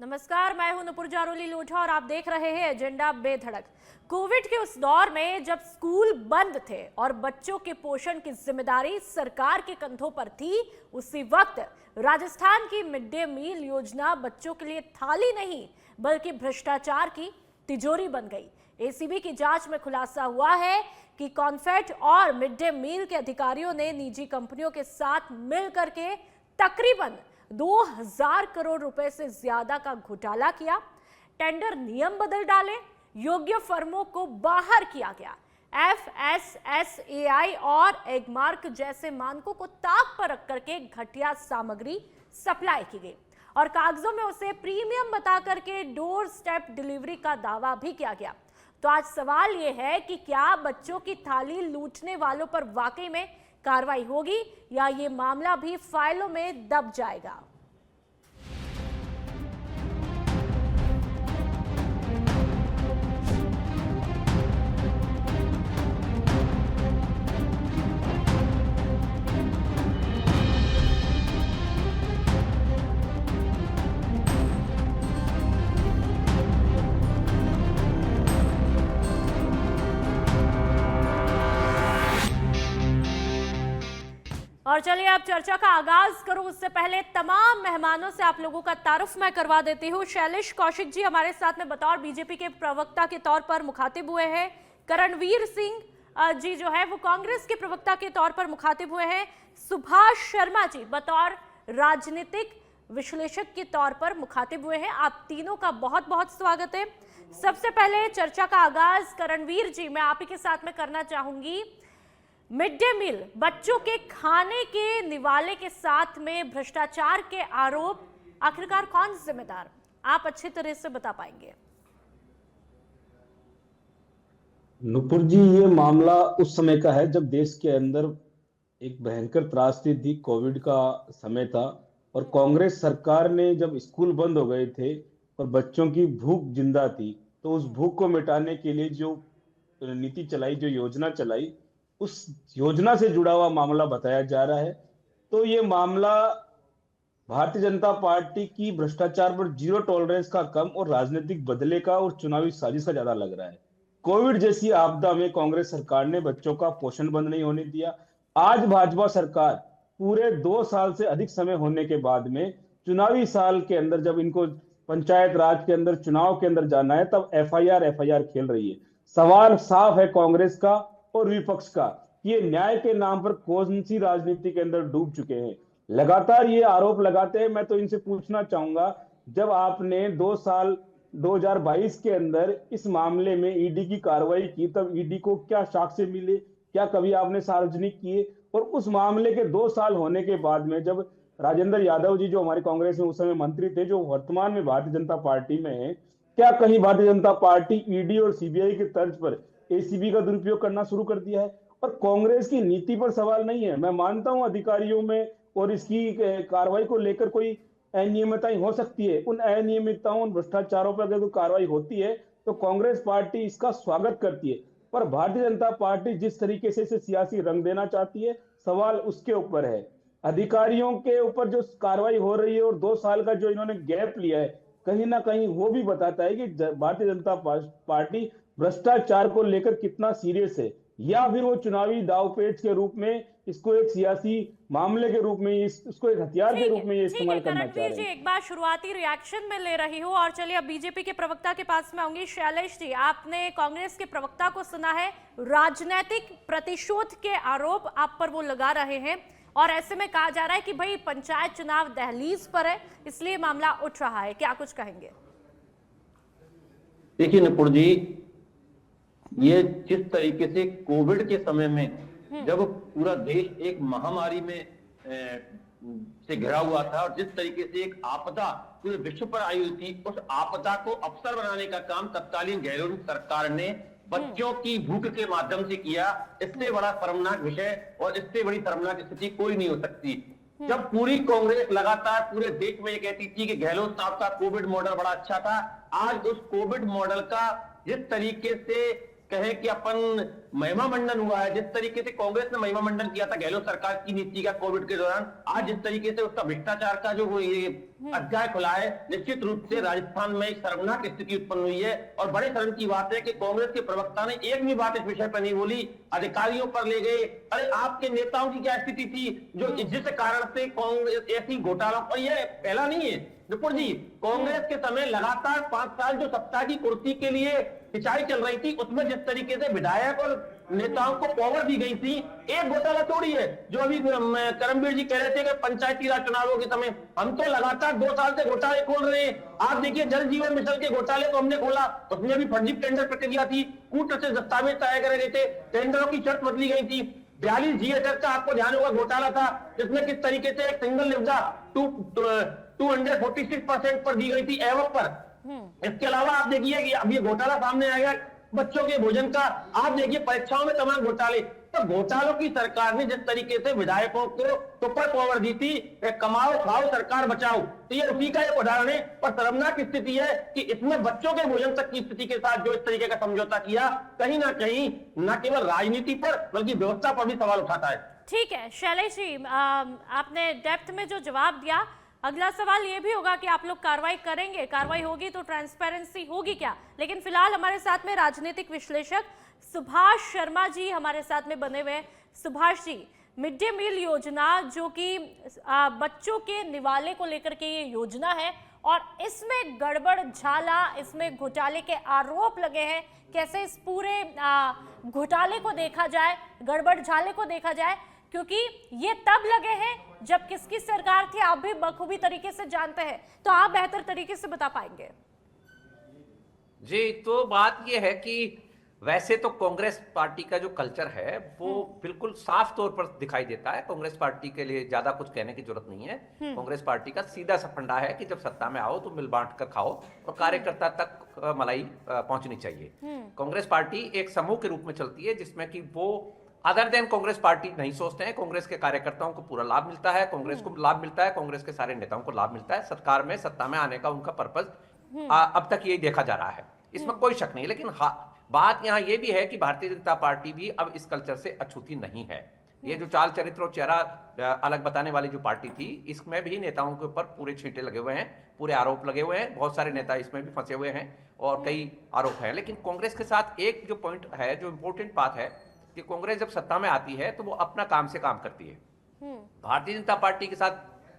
नमस्कार, मैं हूं नुपुर जारोली लोढ़ा और आप देख रहे हैं एजेंडा बेधड़क। कोविड के उस दौर में जब स्कूल बंद थे और बच्चों के पोषण की जिम्मेदारी सरकार के कंधों पर थी, उसी वक्त राजस्थान की मिड डे मील योजना बच्चों के लिए थाली नहीं बल्कि भ्रष्टाचार की तिजोरी बन गई। एसीबी की जांच में खुलासा हुआ है कि कॉन्फेड और मिड डे मील के अधिकारियों ने निजी कंपनियों के साथ मिलकर के तकरीबन 2000 करोड़ रुपए से ज्यादा का घोटाला किया। टेंडर नियम बदल डाले, योग्य फर्मों को बाहर किया गया। FSSAI और एगमार्क जैसे मानकों को ताक पर रख करके घटिया सामग्री सप्लाई की गई और कागजों में उसे प्रीमियम बता करके डोर स्टेप डिलीवरी का दावा भी किया गया। तो आज सवाल यह है कि क्या बच्चों की थाली लूटने वालों पर वाकई में कार्रवाई होगी या ये मामला भी फाइलों में दब जाएगा। और चलिए अब चर्चा का आगाज करूं उससे पहले तमाम मेहमानों से आप लोगों का तारुफ मैं करवा देती हूं। शैलेश कौशिक जी हमारे साथ में बतौर बीजेपी के प्रवक्ता के तौर पर मुखातिब हुए हैं। करणवीर सिंह जी जो है वो कांग्रेस के प्रवक्ता के तौर पर मुखातिब हुए हैं। सुभाष शर्मा जी बतौर राजनीतिक विश्लेषक के तौर पर मुखातिब हुए हैं। आप तीनों का बहुत बहुत स्वागत है। सबसे पहले चर्चा का आगाज करणवीर जी मैं आप ही के साथ में करना चाहूंगी। मिड डे मील बच्चों के खाने के निवाले के साथ में भ्रष्टाचार के आरोप, आखिरकार कौन जिम्मेदार, आप अच्छी तरह से बता पाएंगे? नुपुर जी, ये मामला उस समय का है जब देश के अंदर एक भयंकर त्रासदी थी, कोविड का समय था और कांग्रेस सरकार ने जब स्कूल बंद हो गए थे और बच्चों की भूख जिंदा थी, तो उस भूख को मिटाने के लिए जो नीति चलाई, जो योजना चलाई, उस योजना से जुड़ा हुआ मामला बताया जा रहा है। तो ये मामला भारतीय जनता पार्टी की भ्रष्टाचार पर जीरो टॉलरेंस का कम और राजनीतिक बदले का और चुनावी साजिश का ज्यादा लग रहा है। कोविड जैसी आपदा में कांग्रेस सरकार ने बच्चों का पोषण बंद नहीं होने दिया। आज भाजपा सरकार पूरे 2 साल से अधिक समय होने के बाद में चुनावी साल के अंदर जब इनको पंचायत राज के अंदर चुनाव के अंदर जाना है, तब एफआईआर खेल रही है। सवाल साफ है कांग्रेस का और विपक्ष का, ये न्याय के नाम पर कौन सी राजनीति के अंदर डूब चुके हैं। लगातार ये आरोप लगाते हैं। मैं तो इनसे पूछना चाहूंगा, जब आपने 2 साल 2022 के अंदर इस मामले में ईडी की कार्रवाई की, तब ईडी को क्या साक्ष्य मिले, क्या कभी आपने सार्वजनिक किए? और उस मामले के 2 साल होने के बाद में जब राजेंद्र यादव जी, जो हमारे कांग्रेस में उस समय मंत्री थे, जो वर्तमान में भारतीय जनता पार्टी में है, क्या कहीं भारतीय जनता पार्टी ईडी और सीबीआई के तर्ज पर एसीबी का दुरुपयोग करना शुरू कर दिया है? और कांग्रेस की नीति पर सवाल नहीं है। मैं मानता हूं अधिकारियों में और इसकी कार्रवाई को लेकर कोई अनियमितताएं हो सकती है। उन अनियमितताओं, उन भ्रष्टाचारों पर अगर कोई कार्रवाई होती है तो कांग्रेस पार्टी इसका स्वागत करती है। पर भारतीय जनता पार्टी जिस तरीके से इसे सियासी रंग देना चाहती है, सवाल उसके ऊपर है। अधिकारियों के ऊपर जो कार्रवाई हो रही है और 2 साल का जो इन्होंने गैप लिया है, कहीं ना कहीं वो भी बताता है कि भारतीय जनता पार्टी भ्रष्टाचार को लेकर कितना सीरियस है, या फिर वो चुनावी दावपेच के रूप में इसको एक सियासी मामले के रूप में, इसको एक हथियार के रूप में ये इस्तेमाल करना चाह रहे हैं। एक बार शुरुआती रिएक्शन में ले रही हूँ और चलिए अब बीजेपी के प्रवक्ता के पास में आऊंगी। शैलेश जी, आपने कांग्रेस के प्रवक्ता को सुना है, राजनीतिक प्रतिशोध के आरोप आप पर वो लगा रहे हैं और ऐसे में कहा जा रहा है कि भाई पंचायत चुनाव दहलीज पर है, इसलिए मामला उठ रहा है। क्या कुछ कहेंगे? देखिए नुपुर जी, ये जिस तरीके से कोविड के समय में जब पूरा देश एक महामारी में से घिरा हुआ था और जिस तरीके से एक आपदा पूरे विश्व पर आई हुई थी, उस आपदा को अवसर बनाने का काम तत्कालीन गहलोत सरकार ने बच्चों की भूख के माध्यम से किया। इससे बड़ा शर्मनाक विषय और इससे बड़ी शर्मनाक स्थिति कोई नहीं हो सकती। जब पूरी कांग्रेस लगातार पूरे देश में ये कहती थी कि गहलोत साहब का कोविड मॉडल बड़ा अच्छा था, आज उस कोविड मॉडल का जिस तरीके से कहे कि अपन महिमा मंडन हुआ है, जिस तरीके से कांग्रेस ने महिमा मंडन किया था गहलोत सरकार की नीति का कोविड के दौरान, आज जिस तरीके से उसका भ्रष्टाचार का जो ये अध्याय खुला है, निश्चित रूप से राजस्थान में एक शर्मनाक स्थिति उत्पन्न हुई है। और बड़े शर्म की बात है कि कांग्रेस के प्रवक्ता ने एक भी बात इस विषय पर नहीं बोली, अधिकारियों पर ले गए। अरे आपके नेताओं की क्या स्थिति थी जो जिस कारण से कांग्रेस ऐसी घोटाला, और ये पहला नहीं है नुपुर जी, कांग्रेस के समय लगातार 5 साल जो सत्ता की कुर्सी के लिए खिंचाई चल रही थी, उसमें जिस तरीके से विधायक और नेताओं को पावर दी गई थी, एक घोटाला थोड़ी है। जो अभी करमवीर जी कह रहे थे कि पंचायती राज चुनावों के समय हम तो लगातार 2 साल से घोटाले खोल रहे हैं। आप देखिए जल जीवन मिशन के घोटाले को हमने खोला, उसमें भी फर्जी टेंडर प्रक्रिया थी, कूट से दस्तावेज तैयार करे गए थे, टेंडरों की शर्त बदली गई थी। 42 जीएसएस का आपको ध्यान होगा घोटाला था, जिसमें किस तरीके से एक सिंगल निविदा 246% पर दी गई थी एवं पर। इसके अलावा आप देखिए कि अब ये घोटाला सामने आएगा बच्चों के भोजन का, आप देखिए परीक्षाओं में तमाम घोटाले। तो घोटालों की सरकार ने जिस तरीके से विधायकों को सुपर पावर दी थी, कमाओ खाओ सरकार बचाओ, तो ये उसी का एक उदाहरण है। पर शर्मनाक स्थिति है कि इसमें बच्चों के भोजन तक की स्थिति के साथ जो इस तरीके का समझौता किया, कहीं ना कहीं न केवल राजनीति पर बल्कि व्यवस्था पर भी सवाल उठाता है। ठीक है शैलेश जी, आपने डेप्थ में जो जवाब दिया, अगला सवाल ये भी होगा कि आप लोग कार्रवाई करेंगे, कार्रवाई होगी तो ट्रांसपेरेंसी होगी क्या? लेकिन फिलहाल हमारे साथ में राजनीतिक विश्लेषक सुभाष शर्मा जी हमारे साथ में बने हुए हैं। Subhash ji, mid day meal योजना जो कि बच्चों के निवाले को लेकर के ये योजना है और इसमें गड़बड़ झाला, इसमें घोटाले के आरोप लगे हैं, कैसे इस पूरे घोटाले को देखा जाए, गड़बड़ झाले को देखा जाए, क्योंकि ये तब लगे हैं जब किसकी सरकार थी आप भी बखूबी तरीके से जानते हैं, तो आप बेहतर तरीके से बता पाएंगे। जी, तो बात ये है कि वैसे तो कांग्रेस पार्टी का जो कल्चर है वो बिल्कुल साफ तौर पर दिखाई देता है। कांग्रेस पार्टी के लिए ज्यादा कुछ कहने की जरूरत नहीं है। कांग्रेस पार्टी का सीधा सा फंडा है कि जब सत्ता में आओ तो मिल बांट कर खाओ और कार्यकर्ता तक मलाई पहुंचनी चाहिए। कांग्रेस पार्टी एक समूह के रूप में चलती है जिसमें कि वो अदर देन कांग्रेस पार्टी नहीं सोचते हैं। कांग्रेस के कार्यकर्ताओं को पूरा लाभ मिलता है, कांग्रेस को लाभ मिलता है, कांग्रेस के सारे नेताओं को लाभ मिलता है। सरकार में सत्ता में आने का उनका पर्पज अब तक यही देखा जा रहा है, इसमें कोई शक नहीं। लेकिन बात यहाँ ये भी है कि भारतीय जनता पार्टी भी अब इस कल्चर से अछूती नहीं है। ये जो चाल चरित्र और चेहरा अलग बताने वाली जो पार्टी थी, इसमें भी नेताओं के ऊपर पूरे छींटे लगे हुए हैं, पूरे आरोप लगे हुए हैं। बहुत सारे नेता इसमें भी फंसे हुए हैं और कई आरोप हैं। लेकिन कांग्रेस के साथ एक जो पॉइंट है, जो इंपॉर्टेंट बात है कि कांग्रेस जब सत्ता में आती है तो वो अपना काम से काम करती है। भारतीय जनता पार्टी के साथ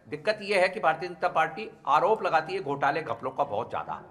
दिक्कत यह है कि भारतीय जनता पार्टी आरोप लगाती है घोटाले घपलों का बहुत ज्यादा,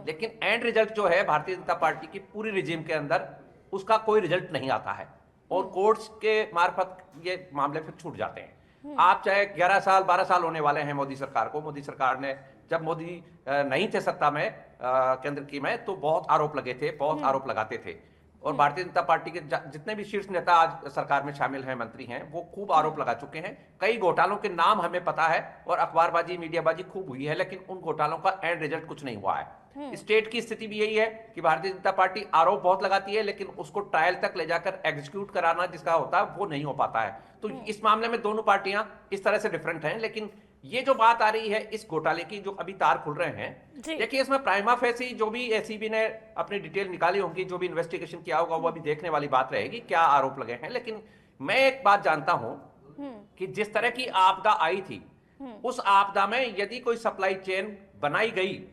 लेकिन एंड रिजल्ट जो है भारतीय जनता पार्टी की पूरी रिजीम के अंदर उसका कोई रिजल्ट नहीं आता है और कोर्ट्स के मार्फत ये मामले फिर छूट जाते हैं। आप चाहे 11 साल 12 साल होने वाले हैं मोदी सरकार को, मोदी सरकार ने जब मोदी नहीं थे सत्ता में केंद्र की में, तो बहुत आरोप लगे थे, बहुत आरोप लगाते थे। और भारतीय जनता पार्टी के जितने भी शीर्ष नेता आज सरकार में शामिल हैं, मंत्री हैं, वो खूब आरोप लगा चुके हैं। कई घोटालों के नाम हमें पता है और अखबारबाजी मीडियाबाजी खूब हुई है, लेकिन उन घोटालों का एंड रिजल्ट कुछ नहीं हुआ है। स्टेट की स्थिति भी यही है कि भारतीय जनता पार्टी आरोप बहुत लगाती है, लेकिन उसको ट्रायल तक ले जाकर एग्जीक्यूट कराना जिसका होता है वो नहीं हो पाता है। तो इस मामले में दोनों पार्टियां इस तरह से डिफरेंट हैं। लेकिन ये जो बात आ रही है इस घोटाले की, जो अभी तार खुल रहे हैं, देखिए इसमें प्राइमा फेसी जो भी एसीबी ने अपनी डिटेल निकाली होंगी, जो भी इन्वेस्टिगेशन किया होगा, वो अभी देखने वाली बात रहेगी क्या आरोप लगे हैं। लेकिन मैं एक बात जानता हूं कि जिस तरह की आपदा आई थी, उस आपदा में यदि कोई सप्लाई चेन बनाई गई,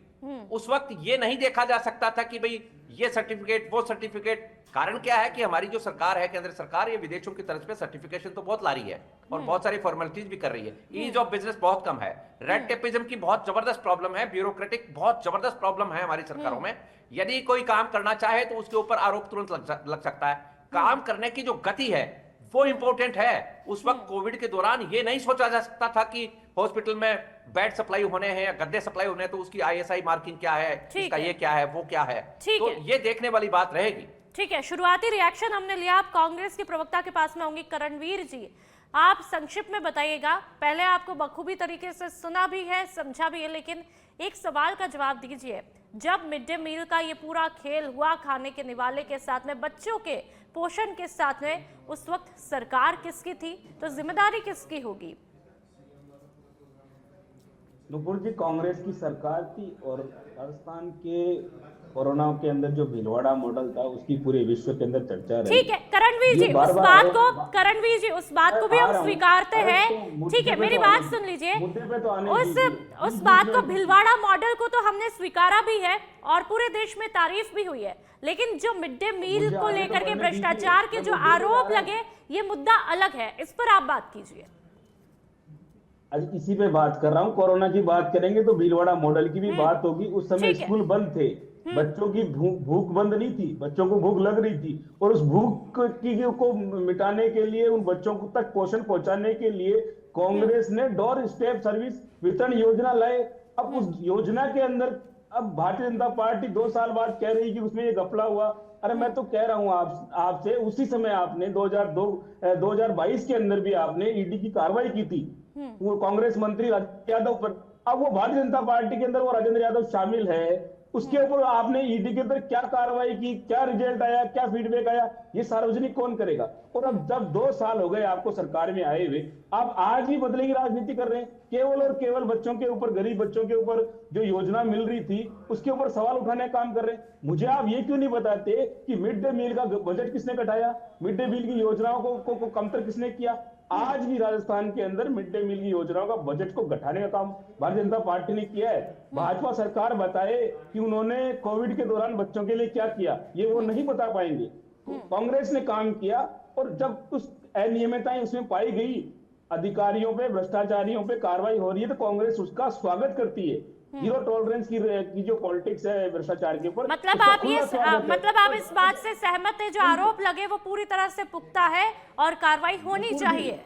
उस वक्त ये नहीं देखा जा सकता था कि भाई ये सर्टिफिकेट वो सर्टिफिकेट। कारण क्या है कि हमारी जो सरकार है, केंद्र सरकार, ये विदेशों की तरफ पे सर्टिफिकेशन तो बहुत ला रही है और बहुत सारी फॉर्मेलिटीज भी कर रही है। ईज ऑफ बिजनेस बहुत कम है, रेड टेपिज्म की बहुत जबरदस्त प्रॉब्लम है, ब्यूरोक्रेटिक बहुत जबरदस्त प्रॉब्लम है हमारी सरकारों में। यदि कोई काम करना चाहे तो उसके ऊपर आरोप तुरंत लग सकता है। काम करने की जो गति है वो इंपॉर्टेंट है। उस वक्त कोविड के दौरान ये नहीं सोचा जा सकता था कि हॉस्पिटल में बेड सप्लाई होने हैं या गद्दे सप्लाई होने हैं तो उसकी ISI मार्किंग क्या है, इसका ये क्या है, वो क्या है। तो ये देखने वाली बात रहेगी। ठीक है, शुरुआती रिएक्शन हमने लिया। आप कांग्रेस के प्रवक्ता के पास में होंगे, करणवीर जी, आप संक्षिप्त में बताइएगा। पहले आपको बखूबी तरीके से सुना भी है, समझा भी है, लेकिन एक सवाल का जवाब दीजिए। जब मिड डे मील का ये पूरा खेल हुआ, खाने के निवाले के साथ में, बच्चों के पोषण के साथ में, उस वक्त सरकार किसकी थी, तो जिम्मेदारी किसकी होगी? नुपुर जी, कांग्रेस की सरकार थी और राजस्थान के कोरोना के अंदर जो भीलवाड़ा मॉडल था उसकी पूरे विश्व के अंदर चर्चा रही। ठीक है करणवीर जी, ये बार उस बार बात आरोप- को करणवीर जी उस बात को भी आ हम रहा हूं। स्वीकारते अरे हैं। तो मुद्दे ठीक है, पे मेरी तो बात आने- सुन लीजिए। मुद्दे पे तो आने उस दीजिए। उस बात को, भिलवाड़ा मॉडल को तो हमने स्वीकारा भी है और पूरे देश में तारीफ भी हुई है, लेकिन जो मिड डे मील मुझे को आगे तो लेकर के बढ़ने भ्रष्टाचार दीजिए। के जो मैं मुद्दे पे आरोप आ रहा हूं। लगे, ये मुद्दा अलग है, इस पर आप बात कीजिए। आज इसी पे बात कर रहा हूँ। कोरोना की बात करेंगे तो भीलवाड़ा मॉडल की भी बात होगी। उस समय ठीक है। स्कूल बंद थे, बच्चों की भूख बंद नहीं थी, बच्चों को भूख लग रही थी और उस भूख को मिटाने के लिए, उन बच्चों को तक पोषण पहुंचाने के लिए कांग्रेस ने डोर स्टेप सर्विस वितरण योजना लाए। अब उस योजना के अंदर अब भारतीय जनता पार्टी 2 साल बाद कह रही कि उसमें ये घपला हुआ। अरे मैं तो कह रहा हूं आपसे उसी समय आपने 2022 के अंदर भी आपने ईडी की कार्रवाई की थी वो कांग्रेस मंत्री राजेंद्र यादव पर। अब वो भारतीय जनता पार्टी के अंदर वो राजेंद्र यादव शामिल है, उसके ऊपर आपने ईडी के अंदर क्या कार्रवाई की, क्या रिजल्ट आया, क्या फीडबैक आया, ये सार्वजनिक कौन करेगा? और अब जब 2 साल हो गए आपको सरकार में आए हुए, आप आज भी बदले की राजनीति कर रहे हैं। केवल और केवल बच्चों के ऊपर, गरीब बच्चों के ऊपर जो योजना मिल रही थी उसके ऊपर सवाल उठाने का काम कर रहे हैं। मुझे आप ये क्यों नहीं बताते कि मिड डे मील का बजट किसने घटाया, मिड डे मील की योजनाओं को कमतर किसने किया? आज भी राजस्थान के अंदर मिड डे मील की योजनाओं का बजट को घटाने का काम भारतीय जनता पार्टी ने किया है। भाजपा सरकार बताए कि उन्होंने कोविड के दौरान बच्चों के लिए क्या किया, ये वो नहीं बता पाएंगे। कांग्रेस ने काम किया और जब कुछ अनियमितताएं उसमें पाई गई, अधिकारियों पे, भ्रष्टाचारियों पे कार्रवाई हो रही है, तो कांग्रेस उसका स्वागत करती है। जीरो टॉलरेंस की जो पॉलिटिक्स है भ्रष्टाचार के ऊपर, मतलब उसका आप ये खुला स्वागत है। मतलब आप इस बात से सहमत है, जो आरोप लगे वो पूरी तरह से पुख्ता है और कार्रवाई होनी चाहिए।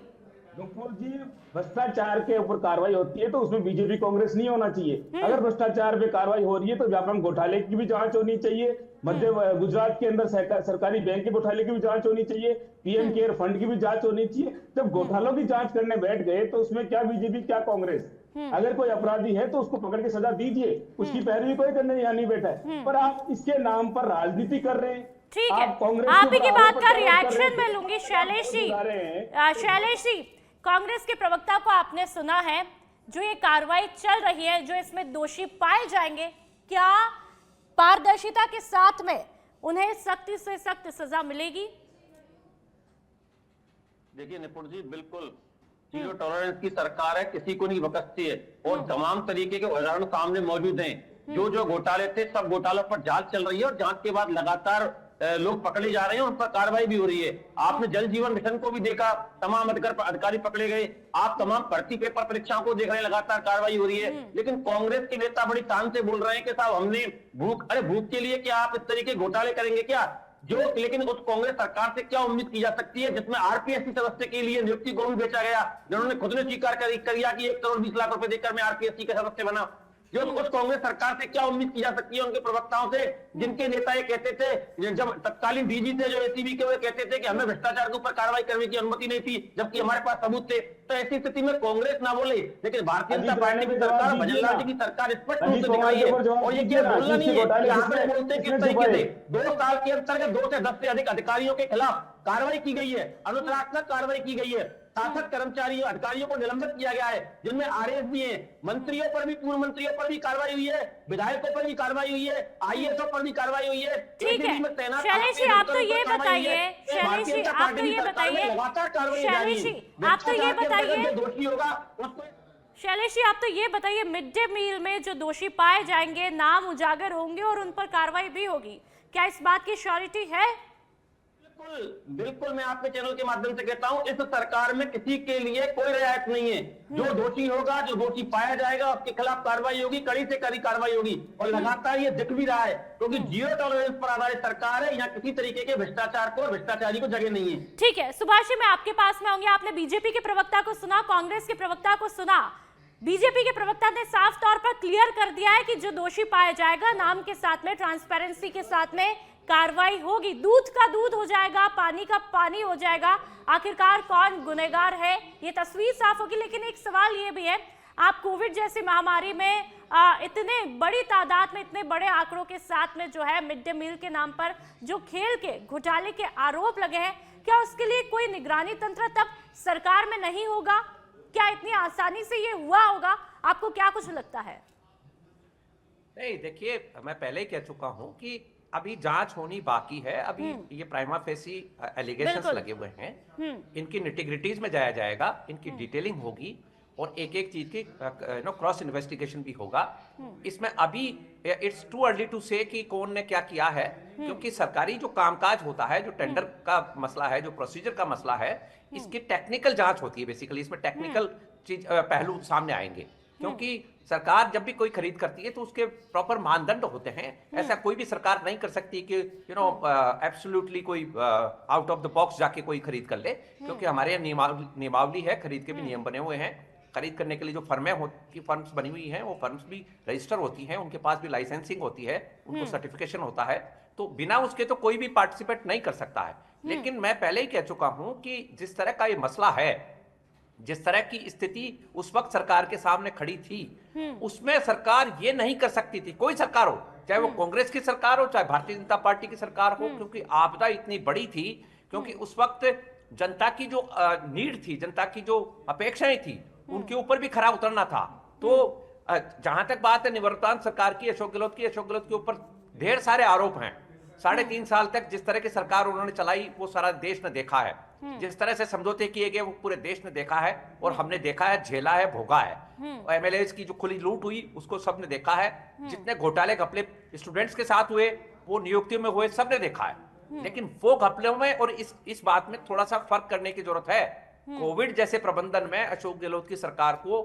नुपुर जी, भ्रष्टाचार के ऊपर कार्रवाई होती है तो उसमें बीजेपी कांग्रेस नहीं होना चाहिए। अगर भ्रष्टाचार पे कार्रवाई हो रही है तो व्यापक घोटाले की भी जांच होनी चाहिए, मध्य गुजरात के अंदर सरकारी बैंक के घोटाले की भी जांच होनी चाहिए, पीएम केयर फंड की भी जांच होनी चाहिए। जब घोटालों की जांच करने बैठ गए तो उसमें क्या बीजेपी क्या कांग्रेस? अगर कोई अपराधी है तो उसको पकड़ के सजा दीजिए, उसकी पैरवी कोई करने यहाँ नहीं बैठा है। पर आप इसके नाम पर राजनीति कर रहे हैं। ठीक है, कांग्रेस आप ही की बात का कर रहे रिएक्शन हैं। मैं लूंगी। शैलेश जी, बता रहे हैं। शैलेश जी, कांग्रेस के प्रवक्ता को आपने सुना है, जो ये कार्रवाई चल रही है, जो इसमें दोषी पाए जाएंगे, क्या पारदर्शिता के साथ में उन्हें सख्त से सख्त सजा मिलेगी? देखिए निपुण जी, बिल्कुल जीरो टॉलरेंस की सरकार है, किसी को नहीं बख्शती है और तमाम तरीके के उदाहरण सामने मौजूद हैं। जो जो घोटाले थे सब घोटालों पर जांच चल रही है और जांच के बाद लगातार लोग पकड़े जा रहे हैं, उन पर कार्रवाई भी हो रही है। आपने जल जीवन मिशन को भी देखा, तमाम अधिकारी पकड़े गए। आप तमाम भर्ती पेपर परीक्षाओं को देख रहे हैं, लगातार कार्रवाई हो रही है। लेकिन कांग्रेस के नेता बड़ी तान से बोल रहे हैं कि साहब हमने भूख के लिए क्या आप इस तरीके घोटाले करेंगे क्या? लेकिन उस कांग्रेस सरकार से क्या उम्मीद की जा सकती है जिसमें आरपीएससी सदस्य के लिए नियुक्ति को भी बेचा गया, जिन्होंने खुद ने स्वीकार किया कि 1 करोड़ 20 लाख रुपए देकर मैं आरपीएससी का सदस्य बना। जो उस कांग्रेस सरकार से क्या उम्मीद की जा सकती है उनके प्रवक्ताओं से, जिनके नेता ये कहते थे, जब तत्कालीन डीजी थे जो एसीबी के, वो कहते थे कि हमें भ्रष्टाचार के ऊपर कार्रवाई करने की अनुमति नहीं थी, जबकि हमारे पास सबूत थे। तो ऐसी स्थिति में कांग्रेस ना बोले, लेकिन भारतीय जनता पार्टी की सरकार, भजन लाल जी की सरकार स्पष्ट रूप से दिखाई है। और ये क्या बोलना नहीं है, यहाँ पे बोलते किस तरीके से 2 साल के अंतर्गत 2 से 10 से अधिक अधिकारियों के खिलाफ कार्रवाई की गई है, अनुशासनात्मक कार्रवाई की गई है, 66 कर्मचारियों अधिकारियों को निलंबित किया गया है, जिनमें आरएस भी हैं, मंत्रियों पर भी, पूर्व मंत्रियों पर भी कार्रवाई हुई है, विधायकों पर भी कार्रवाई हुई है, आईएएसओ पर भी कार्रवाई हुई है। ठीक है, शैलेश जी आप तो ये बताइए, शैलेश जी आप तो ये बताइए, लगातार कार्रवाई शैलेश जी आप तो ये बताइए, दोषी होगा उसको। शैलेश जी आप तो ये बताइए, मिड डे मील में जो दोषी पाए जाएंगे, नाम उजागर होंगे और उन पर कार्रवाई भी होगी, क्या इस बात की श्योरिटी है? बिल्कुल मैं आपके चैनल के माध्यम से कहता हूं, इस सरकार में किसी के लिए कोई रियायत नहीं है। जो दोषी होगा, जो दोषी पाया जाएगा, उसके खिलाफ कार्रवाई होगी, कड़ी से कड़ी कार्रवाई होगी। और लगातार ये दिख भी रहा है, क्योंकि जीरो टॉलरेंस पर आधारित सरकार है, यहाँ किसी तरीके के भ्रष्टाचार को, भ्रष्टाचारी को जगह नहीं है। ठीक है, सुभाष जी मैं आपके पास में आऊंगी। आपने बीजेपी के प्रवक्ता को सुना, कांग्रेस के प्रवक्ता को सुना। बीजेपी के प्रवक्ता ने साफ तौर पर क्लियर कर दिया है कि जो दोषी पाया जाएगा, नाम के साथ में, ट्रांसपेरेंसी के साथ में कार्रवाई होगी, दूध का दूध हो जाएगा, पानी का पानी हो जाएगा। आखिरकार कौन गुनहगार है ये तस्वीर साफ होगी। लेकिन एक सवाल ये भी है, आप कोविड जैसी महामारी में इतने बड़ी तादाद में, इतने बड़े आंकड़ों के साथ में जो है मिड डे मील के नाम पर जो खेल के घोटाले के आरोप लगे हैं, क्या उसके लिए कोई निगरानी तंत्र तब सरकार में नहीं होगा? क्या इतनी आसानी से ये हुआ होगा? आपको क्या कुछ लगता है? नहीं, देखिए, मैं पहले ही कह चुका हूं कि अभी जांच होनी बाकी है। अभी ये प्राइमा फेसी एलिगेशंस बिल्कुल। लगे हुए हैं, इनकी निटिग्रिटीज में जाया जाएगा, इनकी डिटेलिंग होगी और एक एक चीज की क्रॉस इन्वेस्टिगेशन भी होगा। इसमें अभी इट्स टू अर्ली टू से कि कौन ने क्या किया है, क्योंकि सरकारी जो कामकाज होता है, जो टेंडर का मसला है, जो प्रोसीजर का मसला है, इसकी टेक्निकल जांच होती है। बेसिकली इसमें टेक्निकल चीज पहलू सामने आएंगे, क्योंकि सरकार जब भी कोई खरीद करती है तो उसके प्रॉपर मानदंड होते हैं। ऐसा कोई भी सरकार नहीं कर सकती कि एब्सोल्युटली कोई आउट ऑफ द बॉक्स जाके कोई खरीद कर ले, क्योंकि हमारे यहाँ नियमावली है, खरीद के भी नियम बने हुए हैं। खरीद करने के लिए जो फर्म्स बनी हुई हैं, वो फर्म्स भी रजिस्टर होती हैं, उनके पास भी लाइसेंसिंग होती है, उनको सर्टिफिकेशन होता है, तो बिना उसके तो कोई भी पार्टिसिपेट नहीं कर सकता है। लेकिन मैं पहले ही कह चुका हूं कि जिस तरह का ये मसला है, जिस तरह की स्थिति उस वक्त सरकार के सामने खड़ी थी, उसमें सरकार ये नहीं कर सकती थी, कोई सरकार हो, चाहे वो कांग्रेस की सरकार हो, चाहे भारतीय जनता पार्टी की सरकार हो, क्योंकि आपदा इतनी बड़ी थी, क्योंकि उस वक्त जनता की जो नीड थी, जनता की जो अपेक्षाएं थी, उनके ऊपर भी खरा उतरना था। तो जहां तक बात है निवर्तमान सरकार की, अशोक गहलोत के ऊपर ढेर सारे आरोप हैं। 3.5 साल तक जिस तरह की सरकार उन्होंने चलाई, वो सारा देश ने देखा है। जिस तरह से समझौते किए गए, वो पूरे देश ने देखा है, और हमने देखा है, झेला है, भोगा है। एमएलएस की जो खुली लूट हुई, उसको सबने देखा है। जितने घोटाले घपले स्टूडेंट्स के साथ हुए, वो नियुक्तियों में हुए, सबने देखा है। लेकिन वो घपलों में और इस बात में थोड़ा सा फर्क करने की जरूरत है। कोविड जैसे प्रबंधन में अशोक गहलोत की सरकार को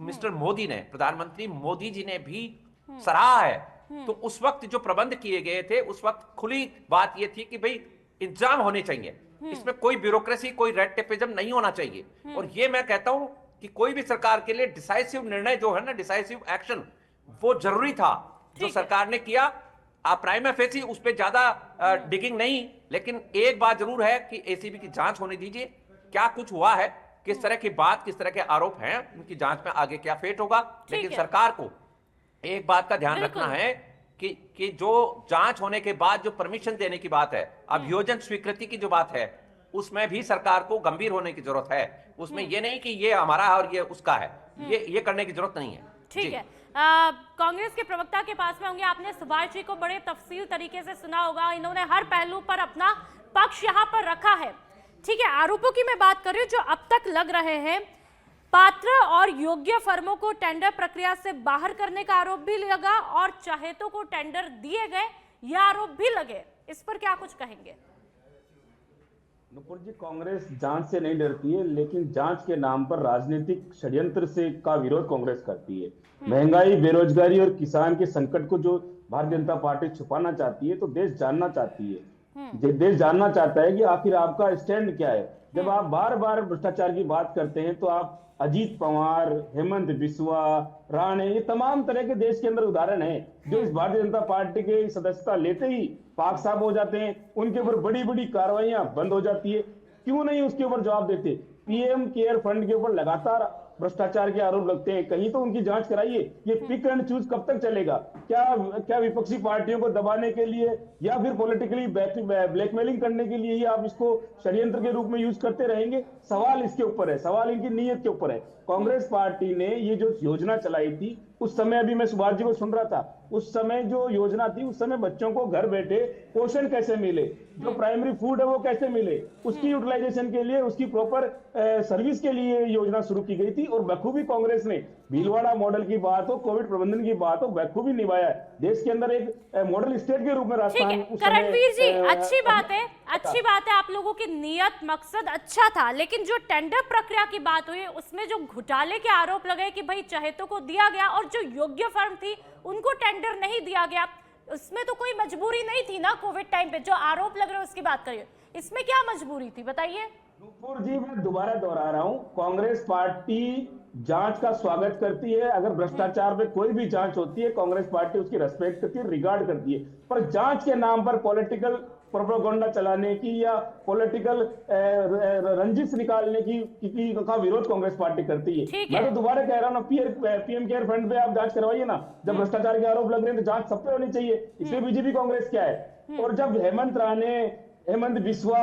मिस्टर मोदी ने, प्रधानमंत्री मोदी जी ने भी सराहा है। तो उस वक्त जो प्रबंध किए गए थे, उस वक्त खुली बात यह थी कि भाई इंतजाम होने चाहिए, इसमें कोई ब्यूरोक्रेसी, कोई रेड टेपिज्म नहीं होना चाहिए। और ये मैं कहता हूं कि कोई भी सरकार के लिए डिसाइसिव निर्णय जो है ना, डिसाइसिव एक्शन, वो जरूरी था जो सरकार ने किया। प्राइमा फेसी उस पर ज्यादा डिगिंग नहीं, लेकिन एक बात जरूर है कि एसीबी की जांच होने दीजिए, क्या कुछ हुआ है, किस तरह की बात, किस तरह के आरोप हैं, उनकी जांच में आगे क्या फेट होगा। लेकिन सरकार को एक बात का ध्यान रखना है कि जो जांच होने के बाद जो परमिशन देने की बात है, अभियोजन स्वीकृति की जो बात है, उसमें भी सरकार को गंभीर होने की जरूरत है। उसमें ये नहीं कि ये हमारा है और ये उसका है, ये करने की जरूरत नहीं है। ठीक है। कांग्रेस के प्रवक्ता के पास में होंगे। आपने सुभाष जी को बड़े तफसील तरीके से सुना होगा, इन्होंने हर पहलू पर अपना पक्ष यहाँ पर रखा है। ठीक है, आरोपों की मैं बात कर रही हूँ जो अब तक लग रहे हैं। पात्र और योग्य फर्मों को टेंडर प्रक्रिया से बाहर करने का आरोप भी लगा और चाहेतों को टेंडर दिए गए, यह आरोप भी लगे। इस पर क्या कुछ कहेंगे? नुपुर जी, कांग्रेस जांच से नहीं डरती है, लेकिन जांच के नाम पर राजनीतिक षड्यंत्र से का विरोध कांग्रेस करती है। महंगाई, बेरोजगारी और किसान के संकट को जो भारतीय जनता पार्टी छुपाना चाहती है, तो देश जानना चाहती है। देश जानना चाहता है कि आखिर आपका स्टैंड क्या है। जब आप बार बार भ्रष्टाचार की बात करते हैं, तो आप अजीत पवार, हेमंत बिस्वा, राणे, ये तमाम तरह के देश के अंदर उदाहरण हैं जो इस भारतीय जनता पार्टी के सदस्यता लेते ही पाक साफ हो जाते हैं, उनके ऊपर बड़ी बड़ी कार्रवाइयां बंद हो जाती है। क्यों नहीं उसके ऊपर जवाब देते? पीएम केयर फंड के ऊपर लगातार भ्रष्टाचार के आरोप लगते हैं, कहीं तो उनकी जांच कराइए। ये पिक एंड चूज कब तक चलेगा? क्या विपक्षी पार्टियों को दबाने के लिए या फिर पॉलिटिकली ब्लैकमेलिंग करने के लिए ही आप इसको षड्यंत्र के रूप में यूज करते रहेंगे? सवाल इसके ऊपर है, सवाल इनकी नीयत के ऊपर है। कांग्रेस पार्टी ने ये जो योजना चलाई थी, उस समय अभी मैं सुभाष जी को सुन रहा था, उस समय जो योजना थी, उस समय बच्चों को घर बैठे पोषण कैसे मिले, जो प्राइमरी फूड है वो कैसे मिले, उसकी यूटिलाइजेशन के लिए, उसकी प्रॉपर सर्विस के लिए योजना शुरू की गई थी। और बखूबी कांग्रेस ने भीलवाड़ा मॉडल की बात हो, कोविड प्रबंधन की बात हो, बखूबी निभाया है। देश के अंदर एक मॉडल स्टेट के रूप में राजस्थान करणवीर जी, अच्छी बात है, अच्छी बात है, आप लोगों की नियत मकसद अच्छा था। लेकिन जो टेंडर प्रक्रिया की बात हुई, उसमें जो घोटाले के आरोप लगे कि भाई चाहेतों को दिया गया और जो योग्य फर्म थी उनको टेंडर नहीं दिया गया, उसमें तो कोई मजबूरी नहीं थी ना। कोविड टाइम पे जो आरोप लग रहे हैं उसकी बात करिए, इसमें क्या मजबूरी थी बताइए? नुपुर जी, मैं दोबारा दोहरा रहा हूं, कांग्रेस पार्टी जांच का स्वागत करती है। अगर भ्रष्टाचार पे कोई भी जांच होती है, कांग्रेस पार्टी उसकी रेस्पेक्ट करती है, रिगार्ड करती है। पर जांच के नाम पर पॉलिटिकल प्रोपेगेंडा चलाने की या पॉलिटिकल रंजिश निकालने की का विरोध कांग्रेस पार्टी करती है। मैं तो दोबारा कह रहा हूं ना, पीएम केयर फंड पे आप जांच करवाइए ना। जब भ्रष्टाचार के आरोप लग रहे हैं तो जांच सब पे होनी चाहिए। इसमें बीजेपी कांग्रेस क्या है? और जब हेमंत राणे हेमंत बिस्वा,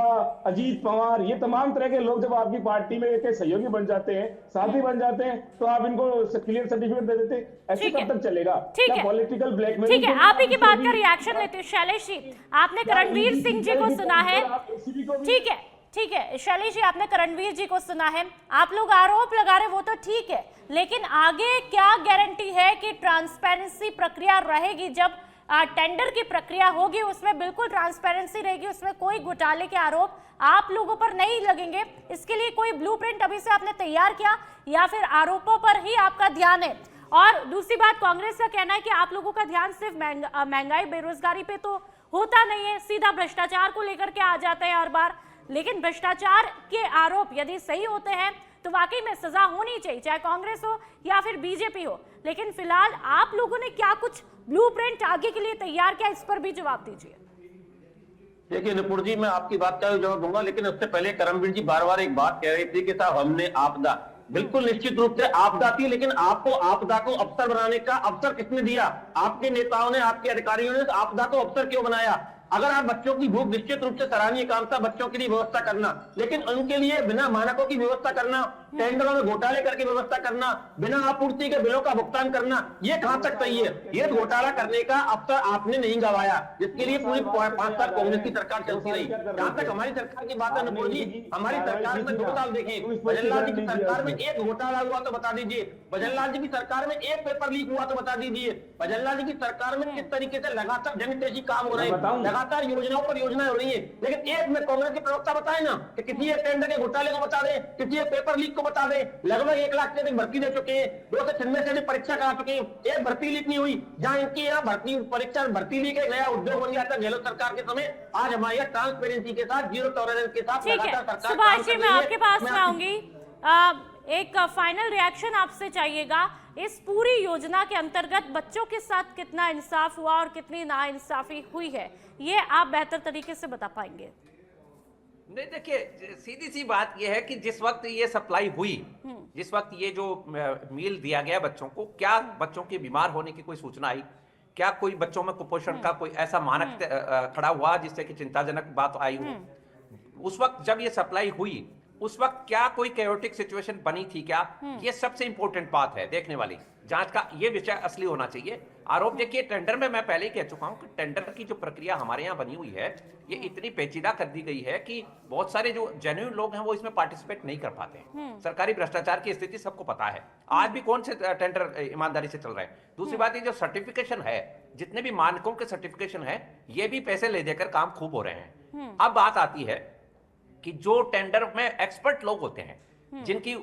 अजीत पवार, ये तमाम तरह के लोग जब आपकी पार्टी में एक सहयोगी बन जाते हैं, साथी बन जाते हैं, तो आप इनको क्लियर सर्टिफिकेट दे देते हैं। ऐसे ठीक है, कब तक चलेगा? ठीक क्या है, पॉलिटिकल ब्लैकमेलिंग? ठीक है, आप ही की बात का रिएक्शन लेते हैं। शैलेश जी, आपने करणवीर सिंह जी को सुना है, ठीक है, ठीक है शैलेश जी, आपने करणवीर जी को सुना है, आप लोग आरोप लगा रहे, वो तो ठीक है, लेकिन आगे क्या गारंटी है कि ट्रांसपेरेंसी प्रक्रिया रहेगी? जब टेंडर की प्रक्रिया होगी उसमें बिल्कुल ट्रांसपेरेंसी रहेगी, उसमें कोई घोटाले के आरोप आप लोगों पर नहीं लगेंगे। इसके लिए कोई ब्लूप्रिंट अभी से आपने तैयार किया या फिर आरोपों पर ही आपका ध्यान है? और दूसरी बात, कांग्रेस का कहना है कि आप लोगों का ध्यान सिर्फ महंगाई बेरोजगारी पे तो होता नहीं है, सीधा भ्रष्टाचार को लेकर के आ जाते हैं हर बार। लेकिन भ्रष्टाचार के आरोप यदि सही होते हैं तो वाकई में सजा होनी चाहिए, चाहे कांग्रेस हो या फिर बीजेपी हो। लेकिन फिलहाल आप लोगों ने क्या कुछ ब्लूप्रिंट आगे के लिए तैयार किया, इस पर भी जवाब दीजिए। देखिए नुपुर जी, मैं आपकी बात का जवाब दूंगा, लेकिन उससे पहले करमवीर जी बार बार एक बात कह रही थी कि साहब हमने आपदा, बिल्कुल निश्चित रूप से आपदा थी, लेकिन आपको आपदा को अवसर बनाने का अवसर किसने दिया? आपके नेताओं ने, आपके अधिकारियों ने आपदा को अवसर क्यों बनाया? अगर आप बच्चों की भूख, निश्चित रूप से सराहनीय काम था बच्चों के लिए व्यवस्था करना, लेकिन उनके लिए बिना मानकों की व्यवस्था करना, टेंडरों में घोटाले करके व्यवस्था करना, बिना आपूर्ति के बिलों का भुगतान करना, ये कहां तक सही है? ये घोटाला करने का अवसर आपने नहीं गंवाया, जिसके लिए पूरी 5 साल कांग्रेस की सरकार चलती रही। जहां तक हमारी सरकार की बात है नुपुर जी, हमारी सरकार में 2 साल देखें, भजनलाल जी की सरकार में एक घोटाला हुआ तो बता दीजिए, भजनलाल जी की सरकार में एक पेपर लीक हुआ तो बता दीजिए, भजनलाल जी की सरकार में किस तरीके से लगातार जनहितैषी काम हो रहे हैं, लगातार योजनाओं पर योजनाएं हो रही है। लेकिन एक में कांग्रेस के प्रवक्ता बताए ना कि किसी एक टेंडर के घोटाले को बता दे, किसी एक पेपर लीक को बता दे। लगभग 1 लाख से अधिक भर्ती दे चुके हैं, 2 से 96 से अधिक परीक्षा करा चुके हैं, एक भर्ती लीक नहीं हुई। जहां इनकी यहाँ भर्ती परीक्षा भर्ती लीक एक नया उद्योग बन गया था गहलोत सरकार के समय, आज हमारे यहाँ ट्रांसपेरेंसी के साथ, जीरो टॉलरेंस के साथ लगातार सरकार सुभाष जी, मैं आपके पास में आऊंगी, एक फाइनल रिएक्शन आपसे चाहिएगा। इस पूरी योजना के अंतर्गत बच्चों के साथ कितना इंसाफ हुआ और कितनी नाइंसाफी हुई है, ये आप बेहतर तरीके से बता पाएंगे? नहीं, देखिए सीधी सी बात यह है कि जिस वक्त ये सप्लाई हुई, जिस वक्त ये जो मील दिया गया बच्चों को, क्या बच्चों के बीमार होने की कोई सूचना आई? क्या कोई बच्चों में कुपोषण का कोई ऐसा मानक खड़ा हुआ जिससे कि चिंताजनक बात आई हो? उस वक्त जब ये सप्लाई हुई, उस वक्त क्या कोई कैओटिक सिचुएशन बनी थी क्या? ये सबसे इंपॉर्टेंट बात है देखने वाली, जांच का ये विषय असली होना चाहिए। आरोप देखिए, टेंडर में मैं पहले ही कह चुका हूं कि टेंडर की जो प्रक्रिया हमारे यहाँ बनी हुई है, ये इतनी पेचीदा कर दी गई है कि बहुत सारे जो जेन्युइन लोग हैं वो इसमें पार्टिसिपेट नहीं कर पाते हैं। सरकारी भ्रष्टाचार की स्थिति सबको पता है, आज भी कौन से टेंडर ईमानदारी से चल रहे हैं। दूसरी बात, ये जो सर्टिफिकेशन है, जितने भी मानकों के सर्टिफिकेशन है, ये भी पैसे ले देकर काम खूब हो रहे हैं। अब बात आती है कि जो टेंडर में एक्सपर्ट लोग होते हैं, जिनकी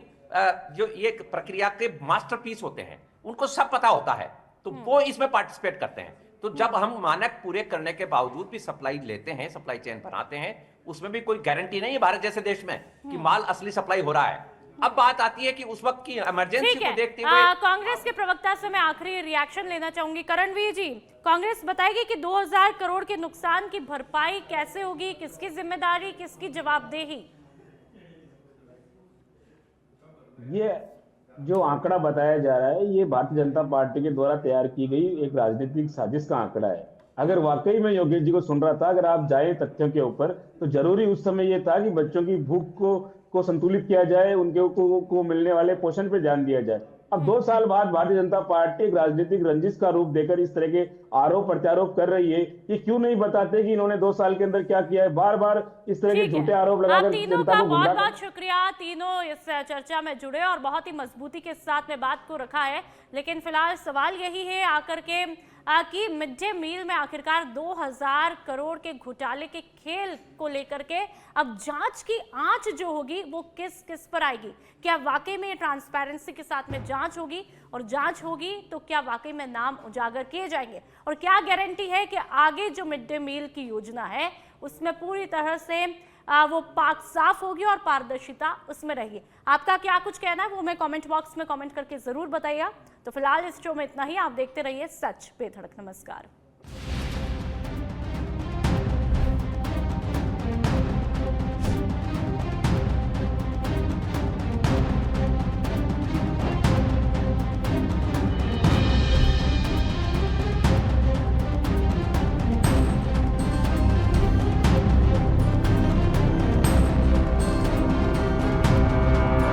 जो ये प्रक्रिया के मास्टरपीस होते हैं, उनको सब पता होता है, तो वो इसमें पार्टिसिपेट करते हैं। तो जब हम मानक पूरे करने के बावजूद भी सप्लाई लेते हैं, सप्लाई चेन बनाते हैं, उसमें भी कोई गारंटी नहीं है भारत जैसे देश में कि माल असली सप्लाई हो रहा है। अब बात आती है कि उस वक्त की इमरजेंसी को देखते हुए कांग्रेस के प्रवक्ता से मैं आखिरी रिएक्शन लेना चाहूंगी। करणवीर जी, कांग्रेस बताएगी कि 2000 करोड़ के नुकसान की भरपाई कैसे होगी, किसकी जिम्मेदारी, किसकी जवाबदेही? ये जो आंकड़ा बताया जा रहा है, ये भारतीय जनता पार्टी के द्वारा तैयार की गई एक राजनीतिक साजिश का आंकड़ा है। अगर वाकई में योगेश जी को सुन रहा था, अगर आप जाए तथ्यों के ऊपर, तो जरूरी उस समय ये था कि बच्चों की भूख को संतुलित किया जाए, उनके को मिलने वाले पोषण पे ध्यान दिया जाए। अब 2 साल बाद भारतीय जनता पार्टी एक राजनीतिक रंजिश का रूप देकर इस तरह के आरोप प्रत्यारोप कर रही है। ये क्यों नहीं बताते कि इन्होंने 2 साल के अंदर क्या किया है? बार बार इस तरह के झूठे आरोप लगाकर तीनों का बहुत बहुत शुक्रिया, तीनों इस चर्चा में जुड़े और बहुत ही मजबूती के साथ में बात को रखा है। लेकिन फिलहाल सवाल यही है आकर के कि मिड डे मील में आखिरकार 2000 करोड़ के घोटाले के खेल को लेकर के अब जांच की आंच जो होगी वो किस किस पर आएगी? क्या वाकई में ट्रांसपेरेंसी के साथ में जांच होगी, और जांच होगी तो क्या वाकई में नाम उजागर किए जाएंगे, और क्या गारंटी है कि आगे जो मिड डे मील की योजना है उसमें पूरी तरह से वो पाक साफ होगी और पारदर्शिता उसमें रहेगी? आपका क्या कुछ कहना है वो हमें कमेंट बॉक्स में कमेंट करके जरूर बताइए। तो फिलहाल इस शो में इतना ही। आप देखते रहिए सच पे धड़क। नमस्कार।